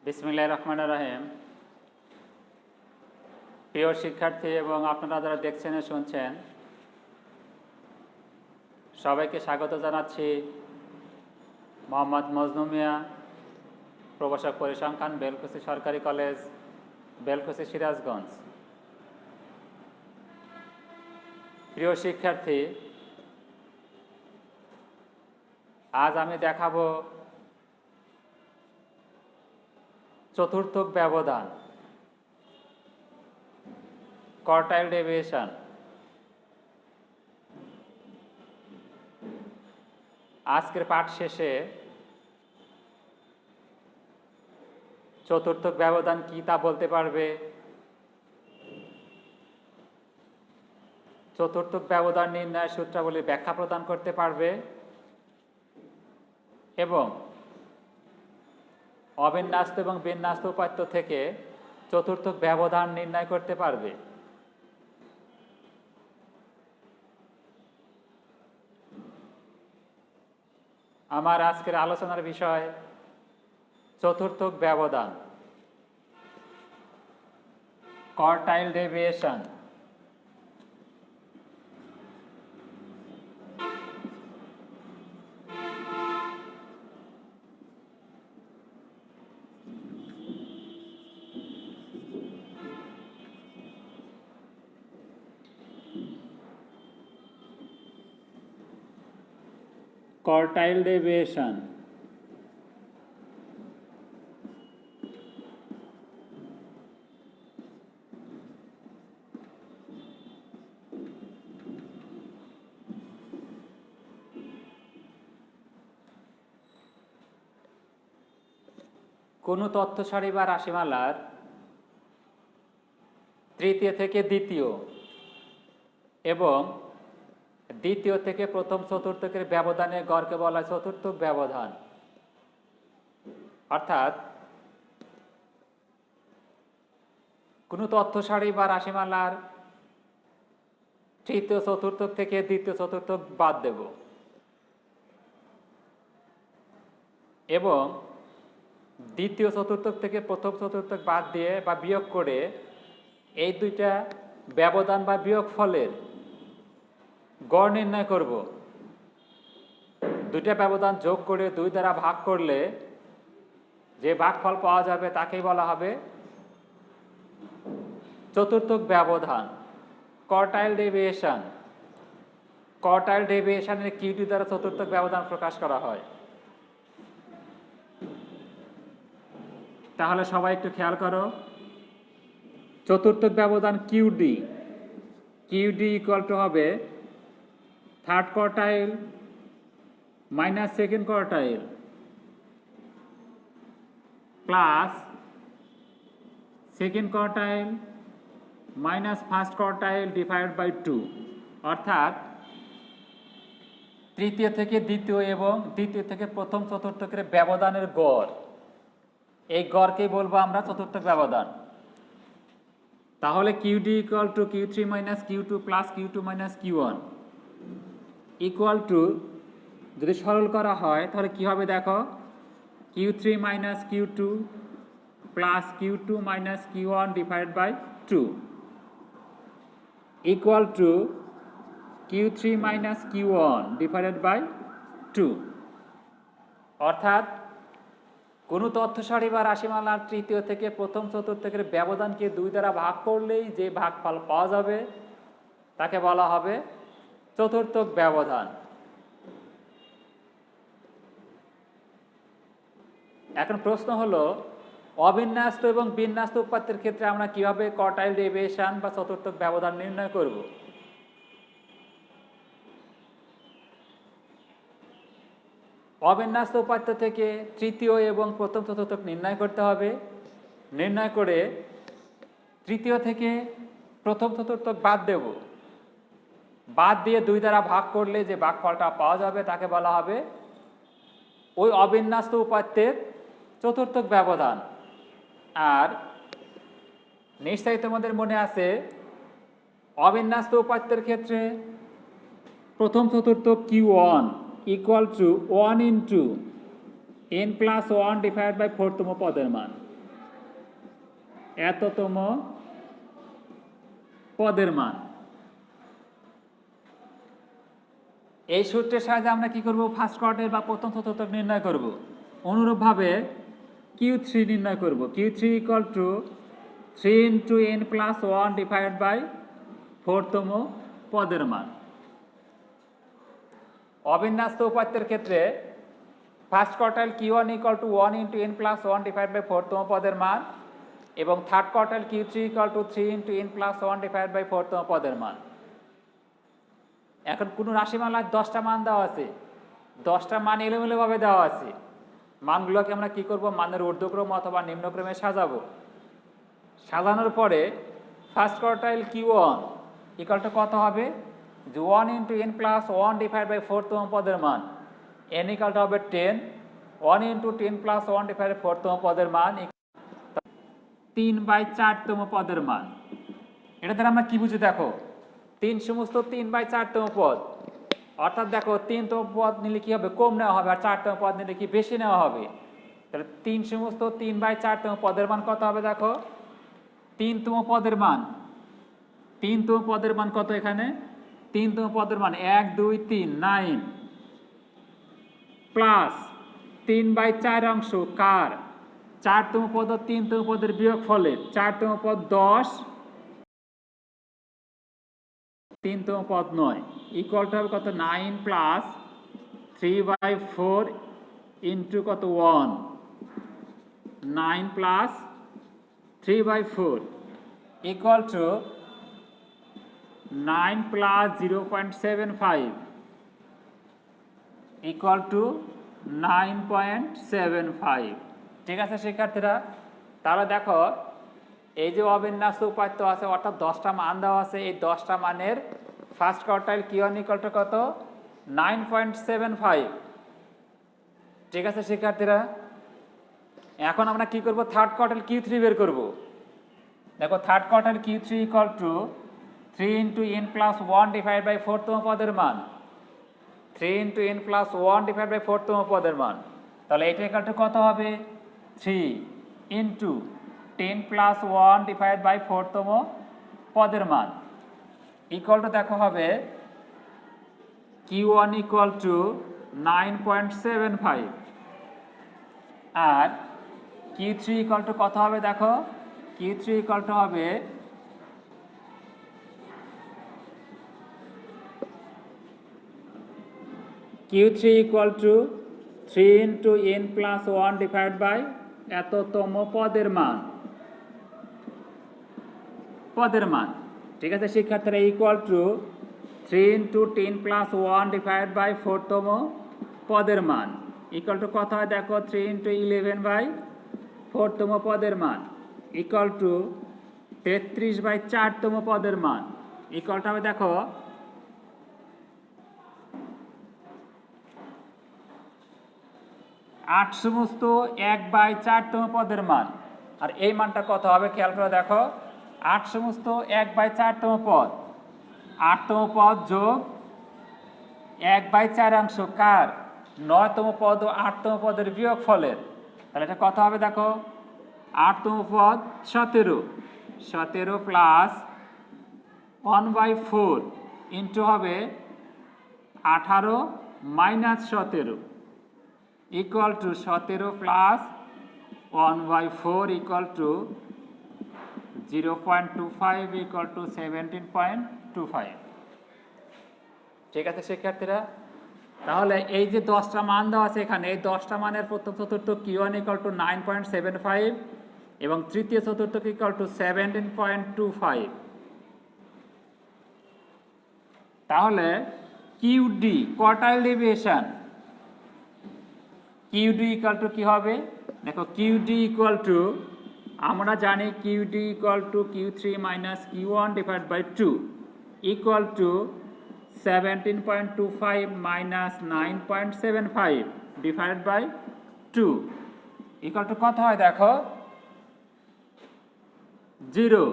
বিসমিল্লাহির রহমানির রহিম। প্রিয় শিক্ষার্থী এবং আপনারা যারা দেখছেন ও শুনছেন, সবাইকে স্বাগত জানাচ্ছি মোহাম্মদ মজনু মিয়া, প্রভাষক পরিসংখ্যান, বেলকুচি সরকারি কলেজ, বেলকুচি, সিরাজগঞ্জ। প্রিয় শিক্ষার্থী, আজ আমি দেখাবো চতুর্থক ব্যবধান, কোয়ার্টাইল ডেভিয়েশন। আজকের পাঠ শেষে চতুর্থক ব্যবধান কি তা বলতে পারবে, চতুর্থক ব্যবধান নির্ণয়ের সূত্রাবলী ব্যাখ্যা প্রদান করতে পারবে এবং অবিন্যস্ত এবং বিন্যস্ত উপাত্ত থেকে চতুর্থক ব্যবধান নির্ণয় করতে পারবে। আমার আজকের আলোচনার বিষয় চতুর্থক ব্যবধান, কোয়ার্টাইল ডেভিয়েশন। কোয়ার্টাইল ডেভিয়েশন কোনো তথ্য সারি বা রাশিমালার তৃতীয় থেকে দ্বিতীয় এবং দ্বিতীয় থেকে প্রথম চতুর্থকের ব্যবধানের গড়কে বলা হয় চতুর্থক ব্যবধান। অর্থাৎ কোনো তথ্য সারি বা রাশিমালার তৃতীয় চতুর্থক থেকে দ্বিতীয় চতুর্থক বাদ দেব এবং দ্বিতীয় চতুর্থক থেকে প্রথম চতুর্থক বাদ দিয়ে বা বিয়োগ করে এই দুইটা ব্যবধান বা বিয়োগ ফলের গড় নির্ণয় করব। দুইটা ব্যবধান যোগ করে 2 দ্বারা ভাগ করলে যে ভাগফল পাওয়া যাবে তাকেই বলা হবে চতুর্থক ব্যবধান, কোয়ার্টাইল ডেভিয়েশন। কোয়ার্টাইল ডেভিয়েশনের কিউটি দ্বারা চতুর্থক ব্যবধান প্রকাশ করা হয়। তাহলে সবাই একটু খেয়াল করো, চতুর্থক ব্যবধান কিউডি, কিউডি ইকুয়াল টু হবে third quartile minus second quartile plus second quartile minus first quartile divide by 2। অর্থাৎ তৃতীয় থেকে দ্বিতীয় এবং দ্বিতীয় থেকে প্রথম চতুর্থকের ব্যবধানের গড়, এই গড়কেই বলবো আমরা চতুর্থক ব্যবধান। তাহলে QD equal to Q3 minus Q2 plus Q2 minus Q1 equal to, যদি সরল করা হয় তাহলে কি হবে দেখো, Q3 minus Q2 plus Q2 minus Q1 divide by 2 equal to Q3 minus Q1 divided by 2। অর্থাৎ কোনো তথ্য সারি বা রাশিমালার তৃতীয় থেকে প্রথম চতুর্থকের ব্যবধানকে 2 দ্বারা ভাগ করলেই যে ভাগফল পাওয়া যাবে তাকে বলা হবে চতুর্থক ব্যবধান। এখন প্রশ্ন হলো, অবিন্যস্ত এবং বিন্যস্ত উপাত্তের ক্ষেত্রে আমরা কিভাবে কোয়ার্টাইল ডেভিয়েশন বা চতুর্থক ব্যবধান নির্ণয় করব? অবিন্যস্ত উপাত্ত থেকে তৃতীয় এবং প্রথম চতুর্থক নির্ণয় করতে হবে। নির্ণয় করে তৃতীয় থেকে প্রথম চতুর্থক বাদ দেব, বাদ দিয়ে 2 দ্বারা ভাগ করলে যে ভাগফলটা পাওয়া যাবে তাকে বলা হবে ওই অবিন্যস্ত উপাত্তের চতুর্থক ব্যবধান। আর নিশ্চয়ই তোমাদের মনে আছে, অবিন্যস্ত উপাত্তের ক্ষেত্রে প্রথম চতুর্থক Q1 equal to 1 into n plus 1 divide by 4তম পদের মান। এততম পদের মান। এই সূত্রের সাহায্যে আমরা কি করব, ফার্স্ট কোয়ার্টাইল বা প্রথম চতুর্থক নির্ণয় করব। অনুরূপভাবে Q3 নির্ণয় করব। Q3 equal to 3 into n plus 1 divide by 4তম পদের মান। অবিন্যস্ত উপাত্তের ক্ষেত্রে first quartile Q1 equal to 1 into n plus 1 divide by 4তম পদের মান এবং third quartile Q3 equal to 3 into n plus 1 divide by 4তম পদের মান। এখন কোনো রাশিমালায় 10টা মান দেওয়া আছে, 10টা মান এলোমেলোভাবে দেওয়া আছে। মানগুলোকে আমরা কি করব, মানের ঊর্ধ্বক্রম অথবা নিম্নক্রমে সাজাবো। সাজানোর পরে first quartile Q1 equal to কত হবে, যে 1 into n plus 1 divide by 4তম পদের মান, n ইকুয়াল টু হবে 10, 1 ইন্টু 10 প্লাস 1 ডিভাইড বাই 4তম পদের মান 3/4তম পদের মান। এটা দ্বারা আমরা কি বুঝি দেখো, 3 সমস্ত 3/4তম পদ, অর্থাৎ দেখো 3তম পদ নিলে কি হবে, কম নেওয়া হবে, আর 4তম পদ নিলে কি বেশি নেওয়া হবে। তাহলে 3 সমস্ত 3/4তম পদের মান কত হবে দেখো, 3তম পদের মান, 3তম পদের মান কত, এখানে 3তম পদের মান 1 2 3 9 প্লাস 3/4 অংশ কার, 4তম পদ ও 3তম পদের বিয়োগ ফলে 4তম পদ 10, 3তম পদ 9 ইকুয়াল টু হবে কত, 9 প্লাস 3/4 ইন্টু কত 1, 9 plus 3/4 equal to 9 plus 0.75 equal to 9.75। ঠিক আছে শিক্ষার্থীরা, তাহলে দেখো এই যে অবিন্যস্ত উপাত্ত আছে, অর্থাৎ 10টা মান দেওয়া আছে, এই 10টা মানের first quartile Q1 equal to কত, 9.75। ঠিক আছে শিক্ষার্থীরা, এখন আমরা কি করব, থার্ড কোয়ার্টাইল Q3 বের করব। দেখো third quartile Q3 equal to 3 into n plus 1 divide by 4তম পদের মান, 3 into n plus 1 divide by 4তম পদের মান। তাহলে এটা ইকুয়াল টু কত হবে, 3 ইন্টু 10 প্লাস 1 ডিভাইড বাই 4তম পদের মান ইকুয়াল টু দেখো হবে Q1 ইকুয়াল টু 9.75 আর Q3 ইকুয়াল টু কত হবে দেখো, Q3 ইকুয়াল টু হবে Q3 equal to 3 into n plus 1 divide by এততম পদের মান, পদের মান। ঠিক আছে শিক্ষার্থীরা, equal to 3 into 10 plus 1 divide by 4তম পদের মান ইকুয়াল টু কত হয় দেখো, 3 ইন্টু 11 বাই 4তম পদের মান ইকুয়াল টু 33/4তম পদের মান ইকুয়াল টু হবে দেখো 8 সমস্ত 1/4তম পদের মান। আর এই মানটা কত হবে খেয়াল করে দেখো, 8 সমস্ত 1/4তম পদ, 8তম পদ যোগ 1/4 অংশ কার, 9তম পদ ও 8তম পদের বিয়োগ ফলের। তাহলে এটা কত হবে দেখো, 8তম পদ 17, 17 প্লাস 1/4 ইন্টু হবে 18 minus 17 equal to 17 plus 1/4 equal to 0.25 equal to 17.25। ঠিক আছে শিক্ষার্থীরা, তাহলে এই যে 10টা মান দেওয়া আছে এখানে, এই 10টা মানের প্রথম চতুর্থ Q1 ইকুয়াল টু 9.75 এবং তৃতীয় চতুর্থ ইকুয়াল টু 17.25। তাহলে QD quartile deviation, QD equal to কি হবে দেখো, QD ইকুয়াল টু আমরা জানি QD equal to Q3 minus Q1 divide by 2 equal to 17.25 minus 9.75 divide by 2 equal to কত হয় দেখো, 0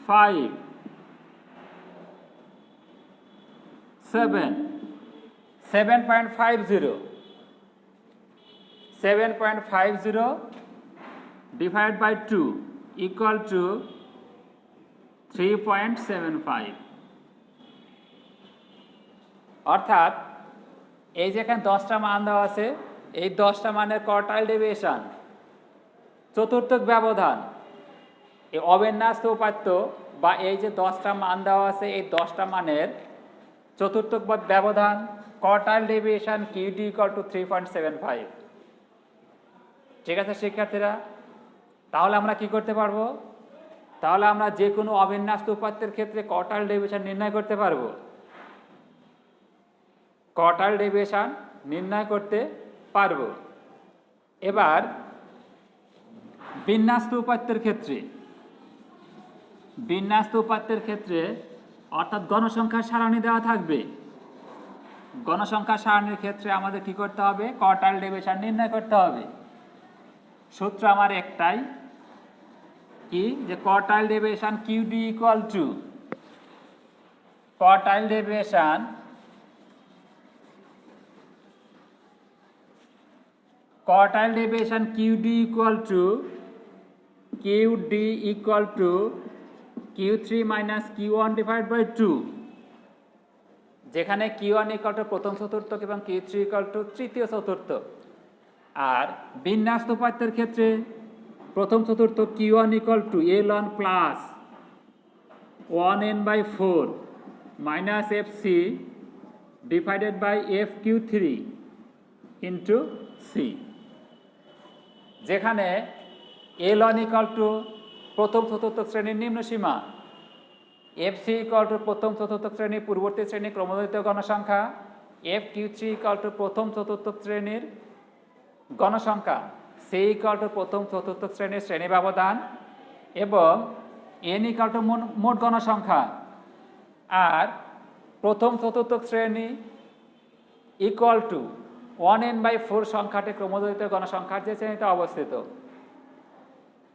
5 7 7.50 7.50 ডিভাইড বাই 2 ইকুয়াল টু 3.75। অর্থাৎ এই যেখানে 10টা মান দেওয়া আছে, এই 10টা মানের কোয়ার্টাইল ডেভিয়েশন, চতুর্থক ব্যবধান, এই অবিন্যস্ত উপাত্ত বা এই যে 10টা মান দেওয়া আছে, এই 10টা মানের চতুর্থক ব্যবধান quartile deviation QD equal two 3.75। ঠিক আছে শিক্ষার্থীরা, তাহলে আমরা কি করতে পারবো? তাহলে আমরা যে কোনো অবিন্যস্ত উপাত্তের ক্ষেত্রে কোয়ার্টাইল ডেভিয়েশন নির্ণয় করতে পারবো। কোয়ার্টাইল ডেভিয়েশন নির্ণয় করতে পারবো। এবার বিন্যস্ত উপাত্তের ক্ষেত্রে অর্থাৎ গণসংখ্যার সারণী দেওয়া থাকবে। গণসংখ্যার সারণীর ক্ষেত্রে আমাদের কি করতে হবে? কোয়ার্টাইল ডেভিয়েশন নির্ণয় করতে হবে। সূত্র আমার একটাই, কি যে quartile deviation QD equal two quartile deviation QD equal to Q3 minus Q1 divided by 2, যেখানে Q1 equal to প্রথম চতুর্থক এবং Q3 equal to তৃতীয় চতুর্থক। আর বিন্যস্ত উপাত্তের ক্ষেত্রে প্রথম চতুর্থক Q1 equal to L1 plus 1n by 4 minus FC divided by FQ3 into C, যেখানে L1 equal to প্রথম চতুর্থ শ্রেণীর নিম্ন সীমা, FC equal to প্রথম চতুর্থ শ্রেণীর পূর্ববর্তী শ্রেণীর ক্রমদৈর্ঘ্য গণসংখ্যা, FQ3 equal to প্রথম চতুর্থ শ্রেণীর গণসংখ্যা, C equal to প্রথম চতুর্থ শ্রেণীর শ্রেণী ব্যবধান এবং N equal to মোট গণসংখ্যা। আর প্রথম চতুর্থ শ্রেণী ইকুয়াল টু 1n by 4 সংখ্যাটি ক্রমদৈর্ঘ্য গণসংখ্যার যে শ্রেণীতে অবস্থিত।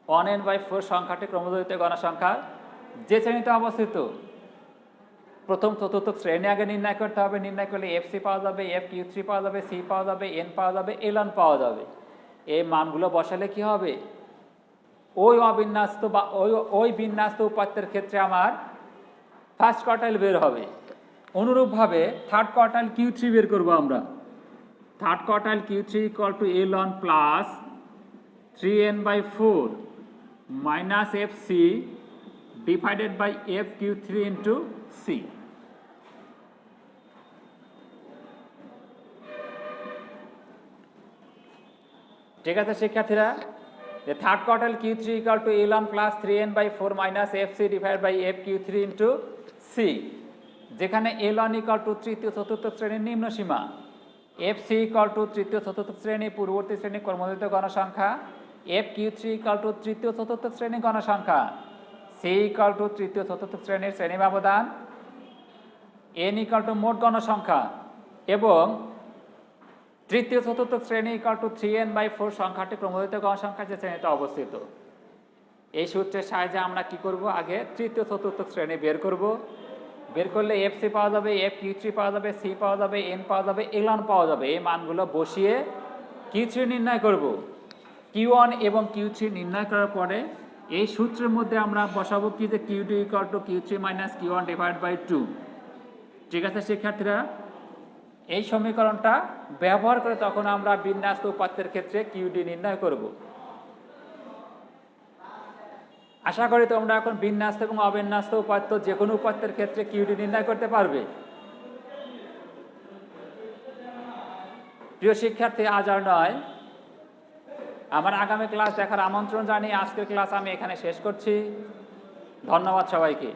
1n by 4 সংখ্যাটি ক্রমদৈর্ঘ্য গণসংখ্যার যে শ্রেণীতে অবস্থিত। প্রথম চতুর্থ শ্রেণী আগে নির্ণয় করতে হবে। নির্ণয় করলে FC পাওয়া যাবে, FQ3 পাওয়া যাবে, C পাওয়া যাবে, N পাওয়া যাবে, L1 পাওয়া যাবে। এই মানগুলো বসালে কি হবে? ওই অবিন্যস্ত বা ওই বিন্যস্ত উপাত্তের ক্ষেত্রে আমার ফার্স্ট কোয়ার্টাইল বের হবে। অনুরূপভাবে থার্ড কোয়ার্টাইল Q3 বের করবো আমরা। Third quartile Q3 equal to L1 plus 3n by 4 minus FC divided by FQ3 into C। ঠিক আছে শিক্ষার্থীরা, যে third quartile Q3 equal to L1 plus 3n by 4 minus FC divided by FQ3 into C, যেখানে L1 equal to তৃতীয় চতুর্থ শ্রেণীর নিম্ন সীমা, FC equal to তৃতীয় চতুর্থ শ্রেণী পূর্ববর্তী শ্রেণী ক্রমদৈর্ঘ্য গণসংখ্যা, FQ3 equal to তৃতীয় চতুর্থ শ্রেণী গণসংখ্যা, C equal to তৃতীয় চতুর্থ শ্রেণীর শ্রেণী ব্যবধান, N equal to মোট গণসংখ্যা এবং তৃতীয় চতুর্থ শ্রেণী equal to 3n by 4 সংখ্যাটি ক্রমদৈর্ঘ্য গণসংখ্যা যে শ্রেণীতে অবস্থিত। এই সূত্রের সাহায্যে আমরা কি করব? আগে তৃতীয় চতুর্থ শ্রেণী বের করব। বের করলে FC পাওয়া যাবে, FQ3 পাওয়া যাবে, C পাওয়া যাবে, N পাওয়া যাবে, L1 পাওয়া যাবে। এই মানগুলো বসিয়ে Q3 নির্ণয় করব। Q1 এবং Q3 নির্ণয় করার পরে এই সূত্রের মধ্যে আমরা বসাবো কি যে QD equal to Q3 minus Q1 divided by 2। ঠিক আছে শিক্ষার্থীরা, এই সমীকরণটা ব্যবহার করে তখন আমরা বিন্যস্ত উপাত্তের ক্ষেত্রে QD নির্ণয় করব। আশা করি তোমরা এখন বিন্যস্ত এবং অবিন্যস্ত উপাত্ত যে কোনো উপাত্তের ক্ষেত্রে QD নির্ণয় করতে পারবে। প্রিয় শিক্ষার্থী, আজ আর নয়, আমার আগামী ক্লাস দেখার আমন্ত্রণ জানিয়ে আজকের ক্লাস আমি এখানে শেষ করছি। ধন্যবাদ সবাইকে।